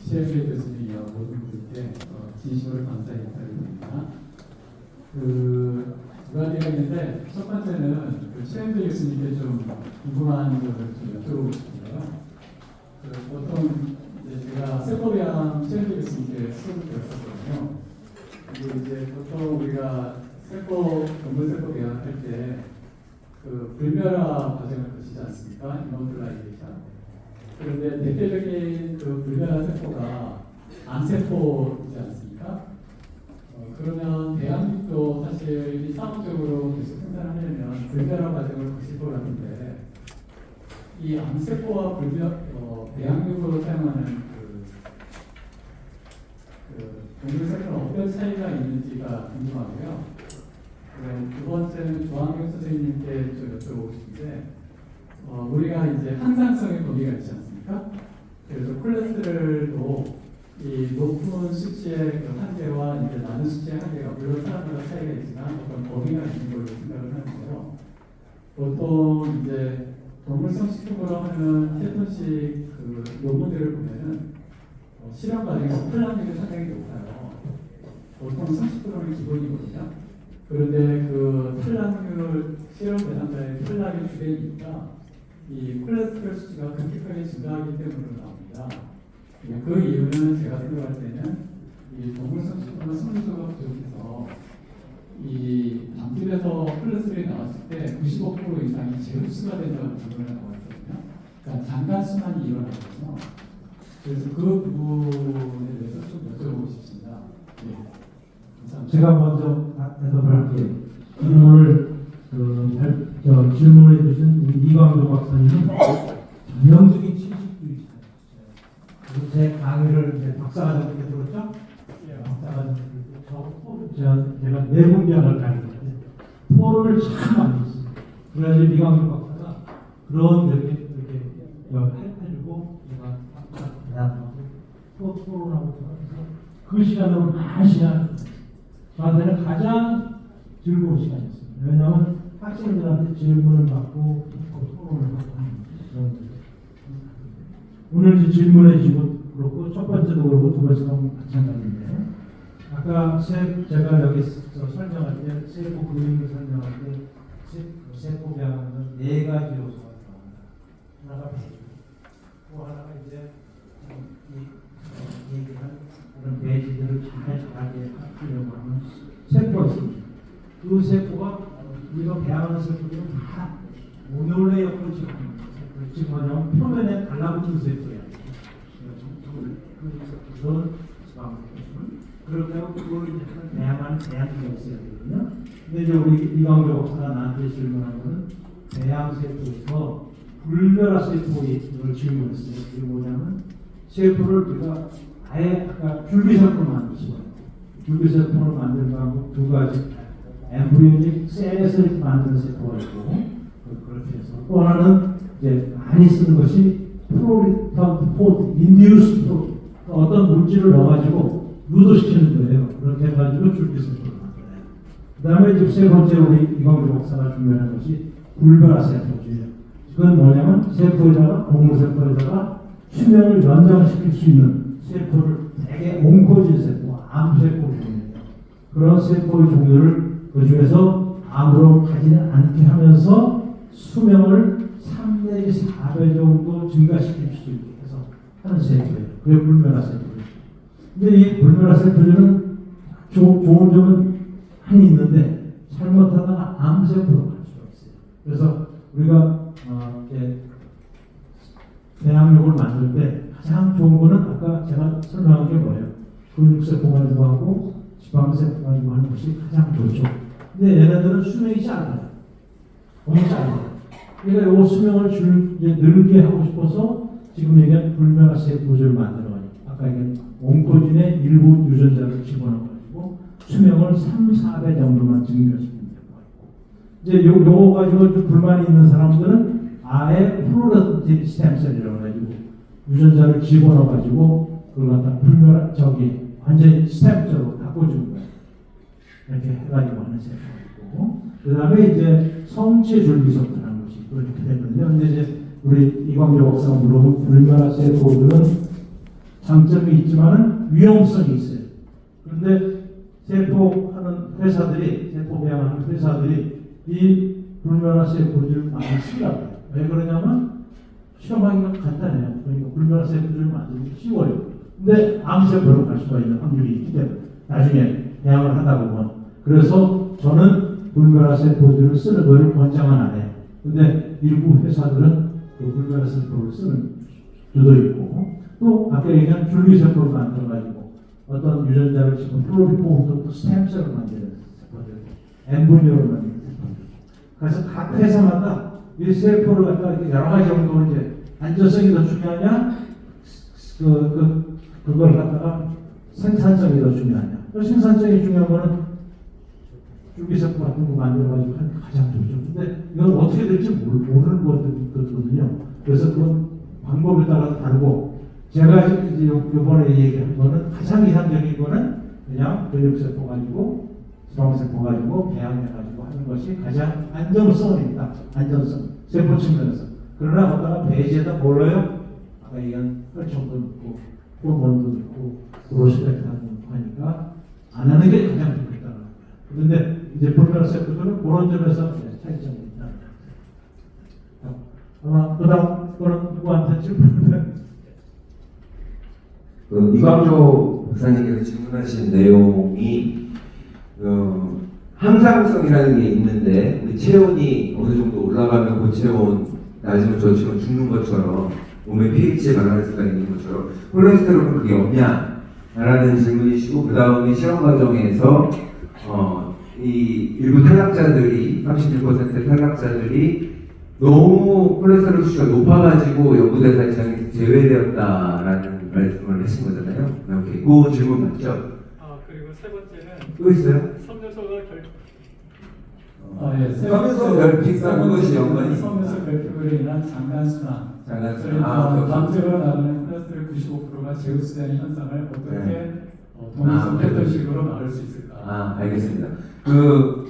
최현배 교수님이와 모든 분들께 진심으로 감사의 인사를 드립니다. 두 가지가 있는데 첫 번째는 최현배 교수님께 좀 궁금한 것을 좀 여쭤보고 싶은데요. 보통 이제 제가 세포배양 최현배 교수님께 수업을 들었었거든요. 근데 이제 보통 우리가 동물 세포 배양할 때 불멸화 과정을 거치지 않습니까? 이모듈라이제이션. 그런데 대표적인 불멸화 세포가 암세포이지 않습니까? 그러면 대양육도 사실 사업적으로 계속 생산하려면 불멸화 과정을 거칠 것 같은데 이 암세포와 배양육으로 사용하는 동물 세포는 어떤 차이가 있는지가 궁금하고요. 두 번째는 조항경 선생님께 좀 여쭤보고 싶은데 우리가 이제 항상성의 범위가 있지 않습니까? 그래서 콜레스테롤도 이 높은 수치의 한계와 이제 낮은 수치의 한계가 물론 사람마다 차이가 있지만 어떤 범위가 있는 걸로 생각을 하는데요. 보통 이제 동물 성식품으로 하는 케톤식 논문들을 보면은 실험 과정에서 콜라겐이 상당히 높아요. 보통 성식품은 기본이거든요. 그런데 탈락률 실험 대상자의 탈락이 주되니까 이 콜레스테롤 수치가 급격하게 증가하기 때문에 나옵니다. 그 이유는 제가 생각할 때는 이 동물 성식품은 섬유소가 부족해서 이 담즙에서 콜레스테롤이 나왔을 때 95% 이상이 재흡수가 된다는 결론이 나왔거든요. 그러니까 잠깐 순환이 일어나거든요. 그래서 그 부분에 대해서 좀 여쭤보고 싶습니다. 네. 제가 먼저 대답을 할게요. 오늘 질문해 주신 우리 이광조 박사님은 전형적인 친식주의자예요. 그리고 제 강의를 이제 박사과정 때 들었죠? 박사과정 때 제가 내분장을 가르쳤는데 토론을 참 많이 했습니다. 그래서 이광조 박사가 그런 이렇게 해주고 제가 대답하고 또 토론하고 그래서 그 시간으로 한 시간 저한테는 가장 즐거운 시간이었습니다. 왜냐하면 학생들한테 질문을 받고 토론을 받고 하는 그런 오늘 질문해 주고 그렇고 첫 번째도 그렇고 두 번째도 마찬가지인데 아까 제가 여기서 설명할 때 세포 그림을 설명할 때 세포 배양은 네 가지 요소가 들어갑니다. 하나가 배양, 또 하나가 이제 얘기한 그런 배지들을 잘 자라게 하려고 하는 세포가 있습니다. 그 세포가 우리가 배양하는 세포들은 다 모놀레 역할을 지금 합니다. 즉 뭐냐면 표면에 달라붙은 세포예요. 그런 그렇게 하고 그걸 배양하는 배양기가 있어야 되거든요. 근데 이제 우리 이광조 박사가 나한테 질문한 거는 배양 세포에서 불멸화 세포를 질문했어요. 그게 뭐냐면 세포를 우리가 아예 아까 줄기세포를 만들었어요. 줄기세포를 만드는 방법 두 가지. 엠브리오닉 셀에서 이렇게 만드는 세포가 있고 그렇게 해서 또 하나는 이제 많이 쓰는 것이 프로리턴트 포드, 인디우스 프로틴 어떤 물질을 넣어가지고 유도시키는 거예요. 그렇게 해가지고 줄기세포를 만들어요. 그 다음에 이제 세 번째 우리 이광조 박사가 준비하는 것이 불멸화 세포주의예요. 이건 뭐냐면 세포에다가 동물세포에다가 수명을 연장시킬 수 있는 세포를 대개 옹코진 세포, 암세포 종류예요. 그런 세포의 종류를 그 중에서 암으로 가지는 않게 하면서 수명을 3 내지 4배 정도 증가시킬 수 있게 해서 하는 세포예요. 그게 불멸화 세포예요. 근데 이 불멸화 세포는 좋은 점은 많이 있는데 잘못하다가 암세포로 갈 수가 있어요. 그래서 우리가 배양육을 만들 때 가장 좋은 거는 아까 제가 설명한 게 뭐예요? 근육세포 가지고 하고 지방세포 가지고 하는 것이 가장 좋죠. 근데 얘네들은 수명이 짧아요. 너무 짧아요. 그러니까 이 수명을 늘게 하고 싶어서 지금 얘기한 불멸화 세포를 만들어가지고 아까 얘기한 옹코진의 일부 유전자를 집어넣어가지고 수명을 3, 4배 정도만 증가시키는 경우가 있고 이제 요거 가지고 좀 불만이 있는 사람들은 아예 플로레센트 스템셀이라고 해가지고 유전자를 집어넣어가지고 그걸 갖다 불멸화 완전히 스템셀로 바꿔주는 거예요. 이렇게 해가지고 하는 세포가 있고 그 다음에 이제 성체 줄기세포라는 것이 이렇게 되거든요. 근데 이제 우리 이광조 박사가 물어본 불멸화 세포들은 장점이 있지만은 위험성이 있어요. 그런데 세포하는 회사들이, 세포 배양하는 회사들이 이 불면화 세포들을 많이 쓰려고. 왜 그러냐면 실험하기가 간단해요. 그러니까 불면화 세포들을 만들기 쉬워요. 근데 암세포로 갈 수가 있는 확률이 있기 때문에 나중에 배양을 하다 보면. 그래서 저는 불면화 세포들을 쓰는 것을 권장은 안 해요. 근데 일부 회사들은 그 불면화 세포를 쓰는 수도 있고, 또 아까 얘기한 줄기세포를 만들어가지고 어떤 유전자를 지금 플로리포부터 스템셀을 만드는 세포들, 엠브리오를 만드는 세포들. 그래서 각 회사마다 이 세포를 갖다가 이렇게 여러 가지 정도 이제 안전성이 더 중요하냐, 그걸 갖다가 생산성이 더 중요하냐. 그 생산성이 중요한 거는 줄기세포 같은 거 만들어가지고 하는 게 가장 좋죠. 근데 이건 어떻게 될지 모르는 거거든요. 그래서 그건 방법에 따라 다르고, 제가 이제 요번에 얘기한 거는 가장 이상적인 거는 그냥 근육세포 가지고, 지방세포 가지고, 배양해가지고 하는 것이 가장 안정성은 있다. 안정성. 세포 측면에서. 그러나 거기다가 배지에다 몰라요? 아까 얘기한 혈청도 넣고, 호르몬도 넣고, 브로시렉트도 넣고 하니까 안 하는 게 가장 좋겠다. 그런데 이제 불면화 세포들은 그런 점에서 차이점이 있다. 아마 그다음 거는 누구한테 질문을? 이광조 박사님께서 질문하신 내용이 항상성이라는 게 있는데, 우리 체온이 어느 정도 올라가면 그 체온 낮으면 저 체온 죽는 것처럼 몸에 pH에 밸런스가 있는 것처럼 콜레스테롤은 그게 없냐? 라는 질문이시고, 그 다음에 실험 과정에서 이 일부 탈락자들이 31% 탈락자들이 너무 콜레스테롤 수치가 높아가지고 연구대상 지장에서 제외되었다라는 말씀을 하신 거잖아요. 오케이, 그 질문 맞죠? 그리고 세 번째는 또 있어요? 섬유소가 섬유소 결핍과 그것이 연관이 섬유소 결핍으로 인한 장간순환. 장간순환. 밤새로 나오는 콜레스테롤 95%가 제우스되는 현상을 어떻게 네. 동일성 패턴식으로 막을 수 있을까? 알겠습니다.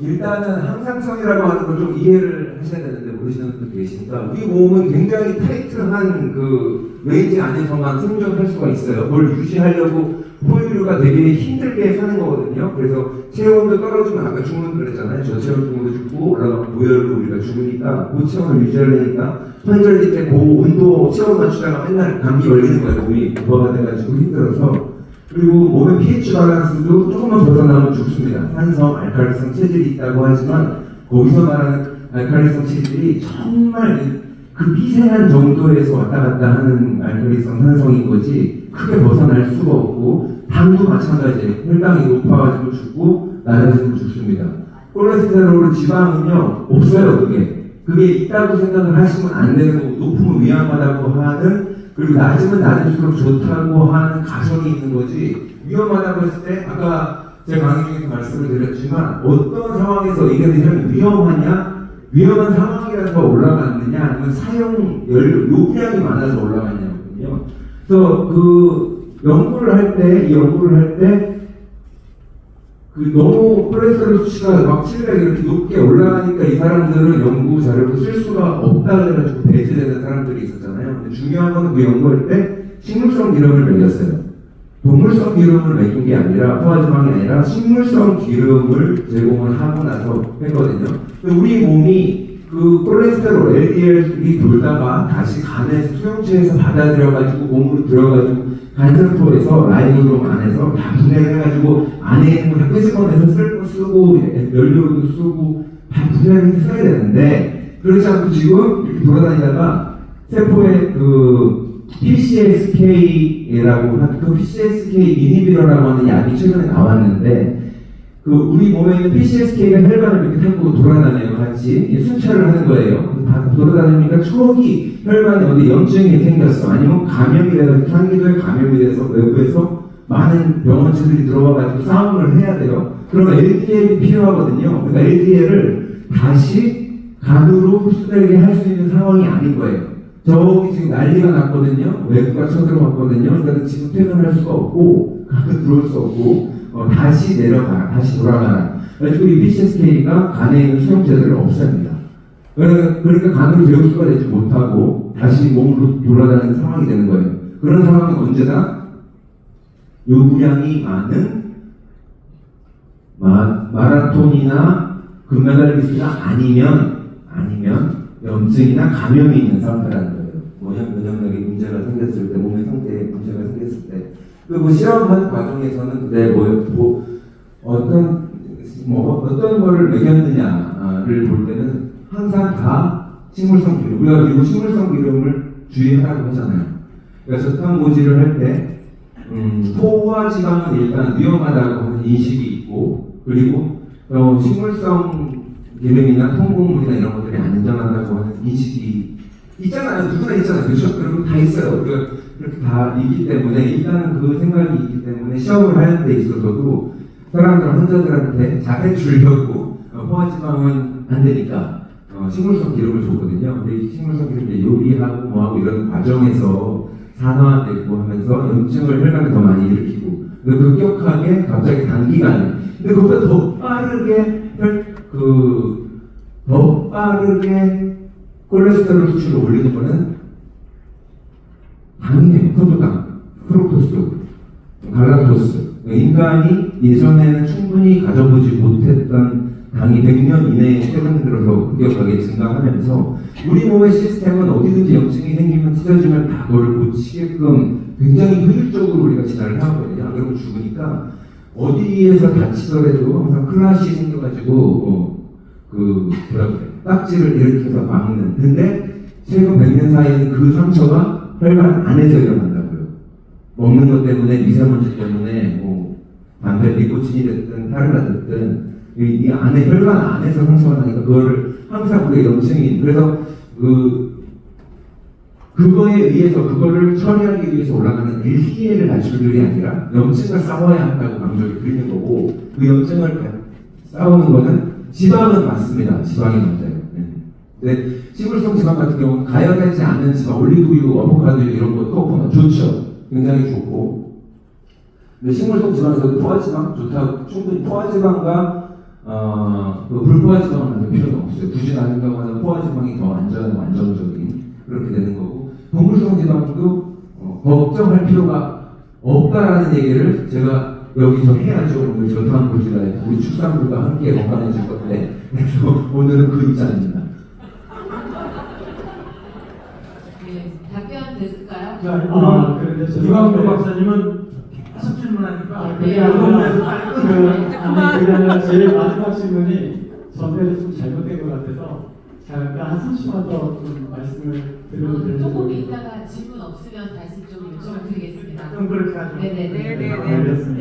일단은 항상성이라고 하는 걸 좀 이해를 하셔야 되는데 모르시는 분도 계시니까, 우리 몸은 굉장히 타이트한 그 레인지 안에서만 생존할 수가 있어요. 그걸 유지하려고 포유류가 되게 힘들게 사는 거거든요. 그래서 체온도 떨어지면 아까 죽는 그랬잖아요. 저체온 중으로 죽고 올라가면 고열로 우리가 죽으니까 그 체온을 유지하려니까 환절기 때 그 온도 체온 맞추다가 맨날 감기 걸리는 거예요. 몸이 부어가 돼가지고 힘들어서. 그리고 몸의 pH 밸런스도 조금만 벗어나면 죽습니다. 산성, 알칼리성 체질이 있다고 하지만 거기서 말하는 알칼리성 체질이 정말 그 미세한 정도에서 왔다 갔다 하는 알칼리성 산성인 거지 크게 벗어날 수가 없고, 당도 마찬가지예요. 혈당이 높아가지고 죽고 낮아지고 죽습니다. 콜레스테롤 지방은요 없어요. 그게 있다고 생각을 하시면 안 되고, 높으면 위험하다고 하는, 그리고 낮으면 낮을수록 좋다고 하는 가설이 있는 거지, 위험하다고 했을 때 아까 제가 강의 중에서 말씀을 드렸지만 어떤 상황에서 이게 위험하냐, 위험한 상황이라서 올라갔느냐, 아니면 사용 연료 요구량이 많아서 올라갔냐거든요. 그래서 그 연구를 할 때 그 너무 콜레스테롤 수치가 막 700 이렇게 높게 올라가니까 이 사람들은 연구 자료를 쓸 수가 없다 그래가지고 배제되는 사람들이 있었잖아요. 근데 중요한 거는 그 연구할 때 식물성 기름을 먹였어요. 동물성 기름을 먹인 게 아니라, 포화지방이 아니라 식물성 기름을 제공을 하고 나서 했거든요. 근데 우리 몸이 그 콜레스테롤, LDL이 돌다가 다시 간에서 수용체에서 받아들여가지고 몸으로 들어가지고 간세포에서 라이보솜 안에서 다 분해를 해가지고 안에 있는 거 다 끄집어내서 쓸 거 쓰고 연료도 쓰고 다 분해를 써야 되는데, 그렇지 않고 지금 이렇게 돌아다니다가 세포의 그 PCSK라고 하는 그 PCSK 이니비터라고 하는 약이 최근에 나왔는데, 그 우리 몸에 있는 PCSK가 혈관을 이렇게 타고 돌아다녀요. 같이 순찰을 하는 거예요. 다 돌아다니니까 초기 혈관에 어디 염증이 생겼어, 아니면 감염이 돼서 상기도에 감염이 돼서 외부에서 많은 병원체들이 들어와가지고 싸움을 해야 돼요. 그러면 LDL이 필요하거든요. 그러니까 LDL을 다시 간으로 흡수되게 할 수 있는 상황이 아닌 거예요. 저기 지금 난리가 났거든요. 외부가 쳐들어왔거든요. 그러니까 지금 퇴근할 수가 없고, 간에 들어올 수 없고, 다시 내려가라, 다시 돌아가라. 그래서 이 PCSK가 간에 있는 수용체들을 없앱니다. 그러니까 간으로 재울 수가 되지 못하고 다시 몸으로 돌아다니는 상황이 되는 거예요. 그런 상황은 언제나 요구량이 많은 마라톤이나 금메달리스트가 아니면 염증이나 감염이 있는 사람들이라는 거예요. 면역력에 문제가 생겼을 때, 몸의 상태에 문제가 생겼을 때. 그리고 실험한 과정에서는 그때 어떤 거를 먹였느냐를 볼 때는 항상 다 식물성 기름. 우리가 그리고 식물성 기름을 주의하라고 하잖아요. 그러니까 저탄고지를 할 때 포화 지방은 일단 위험하다고 하는 인식이 있고, 그리고 식물성 기름이나 통곡물이나 이런 것들이 안전하다고 하는 인식이 있잖아요. 누구나 있잖아요. 그렇죠? 여러분 다 있어요. 그렇게 다 있기 때문에, 일단은 그 생각이 있기 때문에 시험을 하는 데 있어서도 사람들, 환자들한테 잘해주려고 포화지방은 안 되니까 식물성 기름을 줬거든요. 근데 이 식물성 기름을 요리하고 뭐하고 이런 과정에서 산화되고 하면서 염증을 혈관에 더 많이 일으키고, 급격하게 갑자기 단기간에, 근데 그보다 더 빠르게 콜레스테롤 수치를 올리는 거는 당이에요. 포도당, 프룩토스, 갈락토스. 인간이 예전에는 충분히 가져보지 못했던 당이 100년 이내에 최근 들어서 급격하게 증가하면서 우리 몸의 시스템은 어디든지 염증이 생기면 찢어지면 다 그걸 고치게끔 굉장히 효율적으로 우리가 진화를 하거든요. 안 그러면 죽으니까 어디에서 다치더라도 항상 클라시 생겨가지고 딱지를 일으켜서 막는. 근데 최근 100년 사이에는 그 상처가 혈관 안에서 일어난다고요. 먹는 것 때문에, 미세먼지 때문에, 담배, 니코틴이 됐든 타르가 됐든 이 안에 혈관 안에서 상처가 나니까 그거를 항상 우리가 염증이, 그래서 그거에 의해서 그거를 처리하기 위해서 올라가는 LDL을 낮출들이 아니라 염증과 싸워야 한다고 강조를 드리는 거고, 그 염증을 싸우는 거는 지방은 맞습니다. 지방이 맞아요. 근데 식물성 지방 같은 경우는 가열하지 않는 지방, 올리브유, 아보카도유 이런 거 코코넛 좋죠. 굉장히 좋고. 근데 식물성 지방에서도 포화지방 좋다고, 충분히 포화지방과 불포화지방은 만들 필요가 없어요. 굳이 나눈다고 하면 포화지방이 더 안전하고 안정적인 그렇게 되는 거고, 동물성 지방도 걱정할 필요가 없다라는 얘기를 제가 여기서 해야죠. 오늘 저탄고지가 우리 축산물과 함께 건강해질 건데, 그래서 오늘은 그 입장입니다. 네, 답변 됐을까요? 자, 이광조 박사님은 계속 질문하니까 그게 아니라 제일 마지막 질문이 전대로 좀 잘못된 것 같아서 잠깐 한 30분 더 좀 말씀을 드려도 되는지 조금 모르겠어요. 이따가 질문 없으면 다시 좀 요청을 드리겠습니다. 그럼 그렇게 하죠. 네네네. 알겠습니다. 네.